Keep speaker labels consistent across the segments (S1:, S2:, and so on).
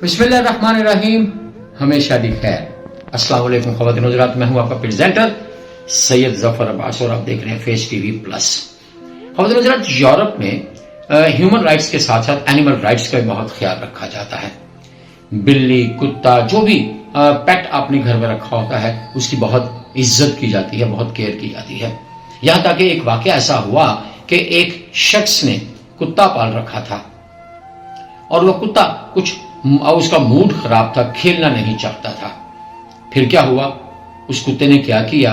S1: बिस्मिल्लाहिर्रहमानिर्रहीम। हमेशा दी खैर। अस्सलाम वालेकुम ख़वातीन हज़रात, मैं हूं आपका प्रेजेंटर सैयद जफर अब्बास और आप देख रहे हैं फेस टीवी प्लस। ख़वातीन हज़रात, यूरोप में ह्यूमन राइट्स के साथ साथ एनिमल राइट्स का भी बहुत ख्याल रखा जाता है। बिल्ली, कुत्ता, जो भी पेट आपने घर में रखा होता है उसकी बहुत इज्जत की जाती है, बहुत केयर की जाती है। यहां तक कि एक वाकया ऐसा हुआ कि एक शख्स ने कुत्ता पाल रखा था और वह कुत्ता उसका मूड खराब था, खेलना नहीं चाहता था। फिर क्या हुआ, उस कुत्ते ने क्या किया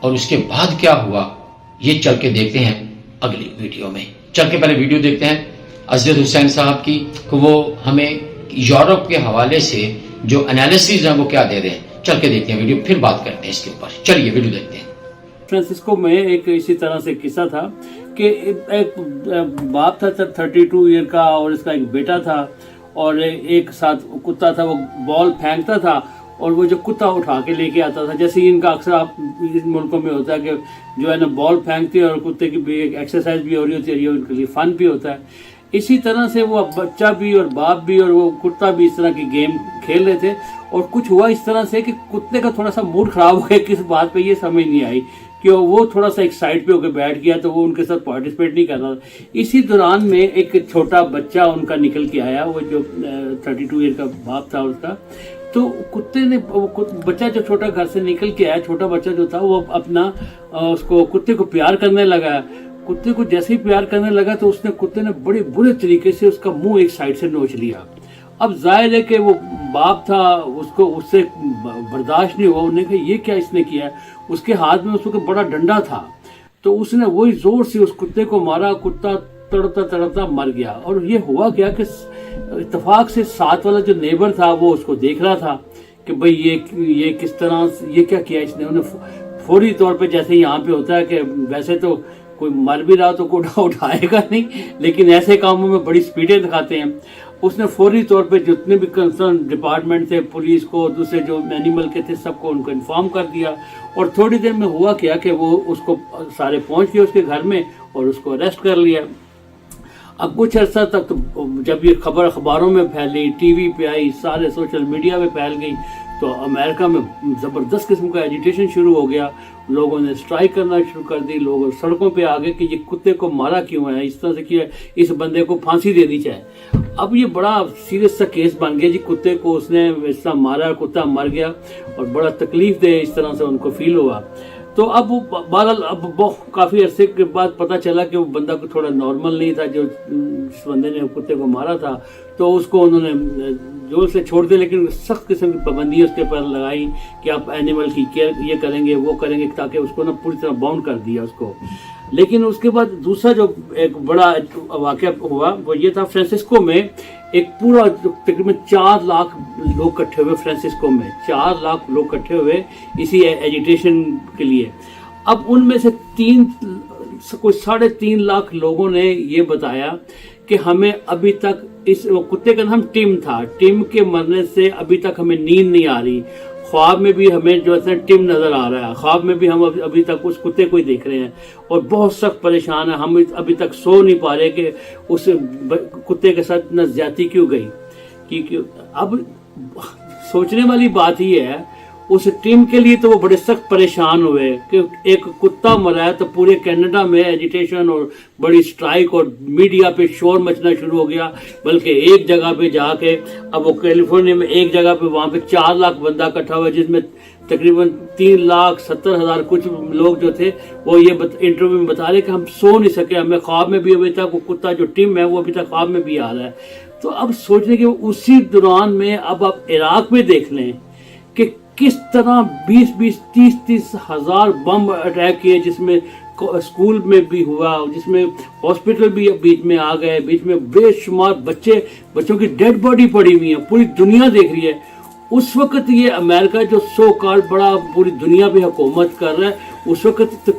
S1: और उसके बाद क्या हुआ, ये चल के देखते हैं अगली वीडियो में। चल के पहले वीडियो देखते हैं अजद हुसैन साहब की, कि वो हमें यूरोप के हवाले से जो एनालिसिस है वो क्या दे रहे हैं। चल के देखते हैं वीडियो, फिर बात करते हैं इसके ऊपर। चलिए वीडियो देखते हैं।
S2: फ्रांसिस्को में एक इसी तरह से किस्सा था कि एक बाप था 32 ईयर का और इसका एक बेटा था और एक साथ कुत्ता था। वो बॉल फेंकता था और वो जो कुत्ता उठा के लेके आता था। जैसे इनका अक्सर आप इस मुल्कों में होता है कि जो है ना बॉल फेंकते हैं और कुत्ते की भी एक एक्सरसाइज भी हो रही होती है, ये उनके लिए फन भी होता है। इसी तरह से वो बच्चा भी और बाप भी और वो कुत्ता भी इस तरह की गेम खेल रहे थे और कुछ हुआ इस तरह से कि कुत्ते का थोड़ा सा मूड खराब हो गया। किस बात पे ये समझ नहीं आई कि वो थोड़ा सा एक साइड पे होकर बैठ गया, तो वो उनके साथ पार्टिसिपेट नहीं कर रहा था। इसी दौरान में एक छोटा बच्चा उनका निकल के आया, वो जो 32 ईयर का बाप था उसका। तो कुत्ते ने बच्चा जो छोटा घर से निकल के आया, छोटा बच्चा जो था वो अपना उसको कुत्ते को प्यार करने लगा। कुत्ते को जैसे ही प्यार करने लगा तो कुत्ते ने बड़े बुरे तरीके से उसका मुंह एक साइड से नोच लिया। अब जाहिर है कि वो बाप था, उसको उससे बर्दाश्त नहीं हुआ। उन्होंने कहा ये क्या इसने किया। उसके हाथ में उसको बड़ा डंडा था, तो उसने वही जोर से उस कुत्ते को मारा। कुत्ता तड़पता तड़पता मर गया। और ये हुआ क्या कि इत्तेफाक से साथ वाला जो नेबर था वो उसको देख रहा था कि भाई ये किस तरह ये क्या किया इसने। उन्हें फौरी तौर पे, जैसे यहाँ पे होता है कि वैसे तो कोई मर भी रहा तो कोई उठाएगा नहीं, लेकिन ऐसे कामों में बड़ी स्पीडें दिखाते हैं। उसने फौरी तौर पे जितने भी कंसर्न डिपार्टमेंट थे, पुलिस को, दूसरे जो एनिमल के थे, सबको उनको इन्फॉर्म कर दिया। और थोड़ी देर में हुआ क्या कि वो उसको सारे पहुंच गए उसके घर में और उसको अरेस्ट कर लिया। अब कुछ अर्सा तक तो जब ये खबर अखबारों में फैली, टीवी पे आई, सारे सोशल मीडिया पे फैल गई, तो अमेरिका में ज़बरदस्त किस्म का एजिटेशन शुरू हो गया। लोगों ने स्ट्राइक करना शुरू कर दी, लोग सड़कों पे आ गए कि ये कुत्ते को मारा क्यों है, इस तरह से किया, इस बंदे को फांसी देनी चाहिए। अब ये बड़ा सीरियस सा केस बन गया जी, कुत्ते को उसने इस तरह मारा, कुत्ता मर गया और बड़ा तकलीफ दे इस तरह से उनको फील हुआ। तो अब बहरहाल अब काफ़ी अरसे के बाद पता चला कि वो बंदा को थोड़ा नॉर्मल नहीं था, जो इस बंदे ने कुत्ते को मारा था। तो उसको उन्होंने जोर से छोड़ दिया, लेकिन सख्त किस्म की पाबंदी उसके ऊपर लगाई कि आप एनिमल की केयर ये करेंगे वो करेंगे, ताकि उसको ना पूरी तरह बाउंड कर दिया उसको। लेकिन उसके बाद दूसरा जो एक बड़ा वाक़या हुआ वो ये था, फ्रांसिस्को में एक पूरा तकरीबन 4 लाख लोग इकट्ठे हुए। फ्रांसिस्को में 4 लाख लोग इकट्ठे हुए इसी एजिटेशन के लिए। अब उनमें से कोई 3.5 लाख लोगों ने ये बताया कि हमें अभी तक इस कुत्ते का नाम टिम था, टिम के मरने से अभी तक हमें नींद नहीं आ रही। ख्वाब में भी हमें जो है टिम नजर आ रहा है, ख्वाब में भी हम अभी तक उस कुत्ते को ही देख रहे हैं और बहुत सख्त परेशान है। हम अभी तक सो नहीं पा रहे कि उस कुत्ते के साथ न ज्यादती क्यों गई। कि अब सोचने वाली बात ही है, उस टीम के लिए तो वो बड़े सख्त परेशान हुए कि एक कुत्ता मरा है। तो पूरे कनाडा में एजिटेशन और बड़ी स्ट्राइक और मीडिया पे शोर मचना शुरू हो गया। बल्कि एक जगह पे जाके, अब वो कैलिफोर्निया में एक जगह पे वहां पे 4 लाख बंदा इकट्ठा हुआ, जिसमें तकरीबन 3,70,000 कुछ लोग जो थे वो ये इंटरव्यू में बता रहे कि हम सो नहीं सके, हमें ख्वाब में भी अभी तक वो कुत्ता जो टीम है वो अभी तक ख्वाब में भी आ रहा है। तो अब सोचने के उसी दौरान में अब आप इराक में देख लें कि किस तरह 20-20, 30-30 हजार बम अटैक किए, जिसमें स्कूल में भी हुआ, जिसमें हॉस्पिटल भी बीच में आ गए, बीच में बेशुमार बच्चों की डेड बॉडी पड़ी हुई है, पूरी दुनिया देख रही है। उस वक्त ये अमेरिका जो सो कॉल्ड बड़ा पूरी दुनिया पे हुकूमत कर रहा है, उस वक्त तो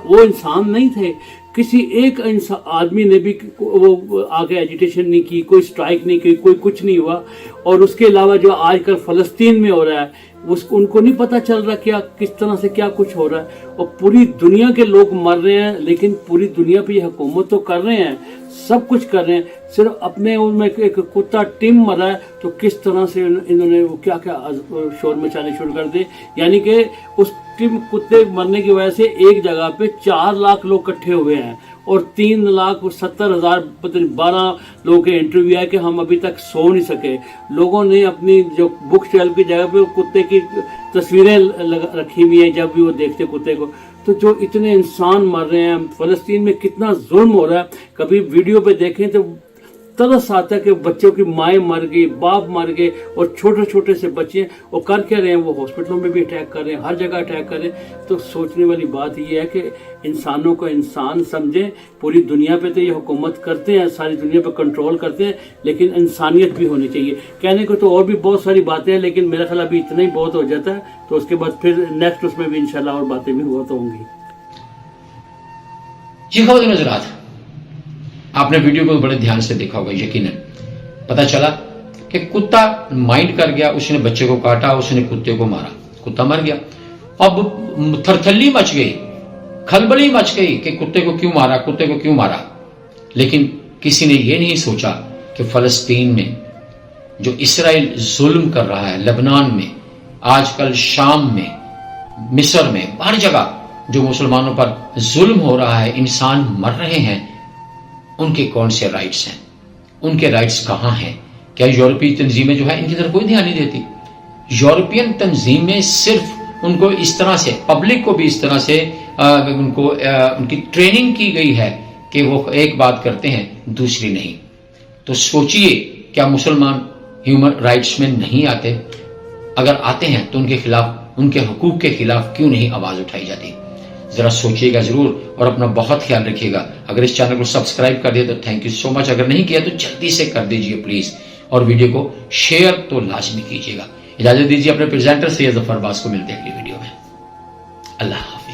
S2: वो इंसान नहीं थे किसी एक आदमी ने भी वो आगे एजिटेशन नहीं की, कोई स्ट्राइक नहीं की, कोई कुछ नहीं हुआ। और उसके अलावा जो आजकल फलस्तीन में हो रहा है उनको नहीं पता चल रहा क्या किस तरह से क्या कुछ हो रहा है। और पूरी दुनिया के लोग मर रहे हैं, लेकिन पूरी दुनिया पे ये हुकूमत तो कर रहे हैं, सब कुछ कर रहे हैं, सिर्फ अपने उनमें एक कुत्ता टिम मरा है तो किस तरह से इन्होंने वो क्या क्या शोर मचाने शुरू कर दिए। यानी कि उस टिम कुत्ते मरने की वजह से एक जगह पे 4 लाख लोग इकट्ठे हुए हैं और 3,70,000 पता नहीं 12 लोगों के इंटरव्यू है कि हम अभी तक सो नहीं सके। लोगों ने अपनी जो बुक शेल्फ की जगह पे कुत्ते की तस्वीरें रखी हुई हैं जब भी वो देखते कुत्ते को। तो जो इतने इंसान मर रहे हैं, फलस्तीन में कितना जुल्म हो रहा है, कभी वीडियो पे देखें तो तरस आता है कि बच्चों की माएँ मर गई, बाप मर गए और छोटे छोटे से बच्चे वो कर क्या रहे हैं, वो हॉस्पिटलों में भी अटैक कर रहे हैं, हर जगह अटैक कर रहे हैं। तो सोचने वाली बात ये है कि इंसानों को इंसान समझें। पूरी दुनिया पे तो ये हुकूमत करते हैं, सारी दुनिया पे कंट्रोल करते हैं, लेकिन इंसानियत भी होनी चाहिए। कहने को तो और भी बहुत सारी बातें हैं, लेकिन मेरा ख्याल अभी इतना ही बहुत हो जाता है। तो उसके बाद फिर नेक्स्ट उसमें भी इंशाल्लाह और बातें भी बहुत होंगी।
S1: जी खवातीन हज़रात, आपने वीडियो को बड़े ध्यान से देखा होगा। यकीनन पता चला कि कुत्ता माइंड कर गया, उसने बच्चे को काटा, उसने कुत्ते को मारा, कुत्ता मर गया। अब थरथल्ली मच गई, खलबली मच गई कि कुत्ते को क्यों मारा, कुत्ते को क्यों मारा। लेकिन किसी ने यह नहीं सोचा कि फलस्तीन में जो इसराइल जुल्म कर रहा है, लेबनान में, आजकल शाम में, मिस्र में, हर जगह जो मुसलमानों पर जुल्म हो रहा है, इंसान मर रहे हैं, उनके कौन से राइट्स हैं, उनके राइट्स कहां हैं। क्या यूरोपीय तंजीमें जो है इनकी तरफ कोई ध्यान नहीं देती। यूरोपियन तंजीमें सिर्फ उनको इस तरह से, पब्लिक को भी इस तरह से उनकी ट्रेनिंग की गई है कि वो एक बात करते हैं दूसरी नहीं। तो सोचिए, क्या मुसलमान ह्यूमन राइट्स में नहीं आते? अगर आते हैं तो उनके खिलाफ, उनके हुकूक के खिलाफ क्यों नहीं आवाज उठाई जाती? जरा सोचिएगा जरूर और अपना बहुत ख्याल रखिएगा। अगर इस चैनल को सब्सक्राइब कर दिया तो थैंक यू सो मच, अगर नहीं किया तो जल्दी से कर दीजिए प्लीज, और वीडियो को शेयर तो लाजमी कीजिएगा। इजाजत दीजिए अपने प्रेजेंटर सैयद जफर अब्बास को, मिलते हैं अगली वीडियो में। अल्लाह हाफ़िज़।